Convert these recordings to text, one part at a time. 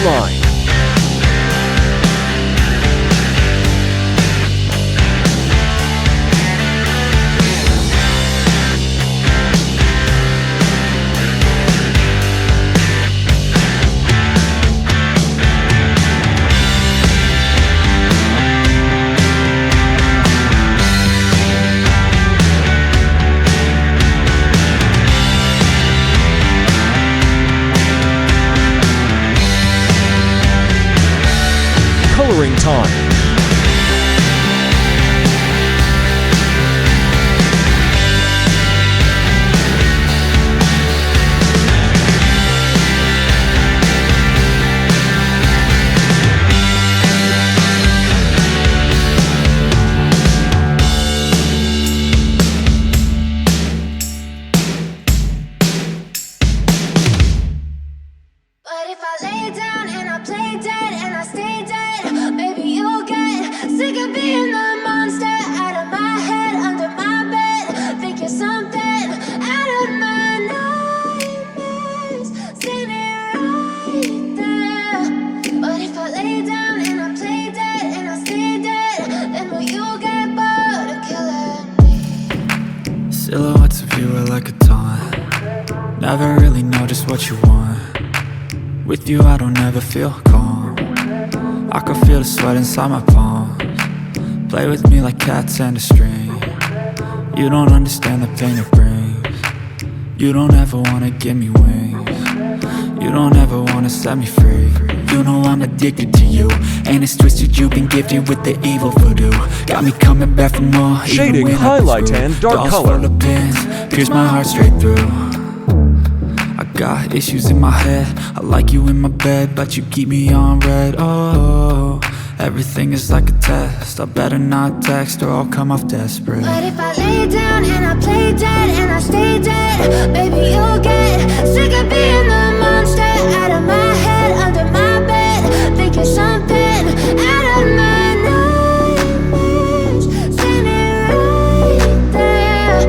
line. Coloring time. But if I lay down and I play dead and I stay dead, maybe you'll get sick of being the monster out of my head, under my bed. Think you're something out of my nightmares, standing right there. But if I lay down and I play dead and I stay dead, then will you get bored of killing me? Silhouettes of you are like a taunt. Never really know just what you want. With you I don't ever feel calm. I can feel the sweat inside my palms. Play with me like cats and a string. You don't understand the pain it brings. You don't ever wanna give me wings. You don't ever wanna set me free. You know I'm addicted to you, and it's twisted you've been gifted with the evil voodoo. Got me coming back for more. Shading, highlight, and dark Dolls color. full of pins, pierce my heart straight through. I got issues in my head. I like you in my bed, but you keep me on red. Oh, everything is like a test. I better not text or I'll come off desperate. But if I lay down and I play dead and I stay dead, maybe you'll get sick of being the monster out of my head, under my bed. Think you're something out of my nightmares, standing right there.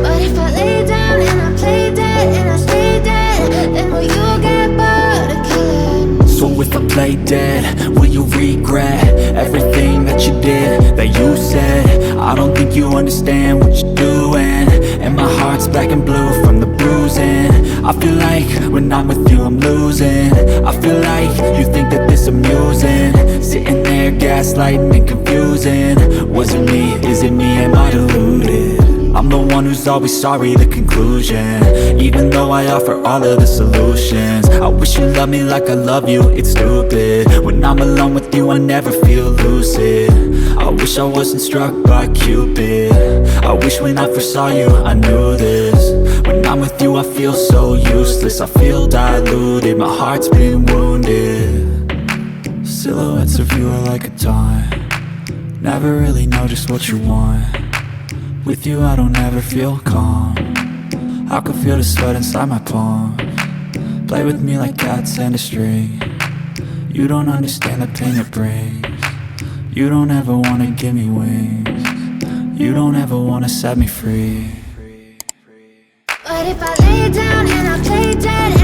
But if I lay down and I play dead and I stay dead, then will you get bored of killing me? So if I play dead, will you regret everything that you did, that you said? I don't think you understand what you're doing, and my heart's black and blue from the bruising. I feel like when I'm with you I'm losing. I feel like you think that this amusing, sitting there gaslighting and confusing. Was it me? Is it me? Am I deluded? I'm the one who's always sorry, the conclusion, even though I offer all of the solutions. I wish you loved me like I love you, it's stupid. When I'm alone with you I never feel lucid. I wish I wasn't struck by Cupid. I wish when I first saw you I knew this. When I'm with you I feel so useless. I feel diluted, my heart's been wounded. Silhouettes of you are like a taunt. Never really know just what you want. With you I don't ever feel calm. I can feel the sweat inside my palms. Play with me like cats and a string. You don't understand the pain it brings. You don't ever wanna give me wings. You don't ever wanna set me free. But if I lay down and I play dead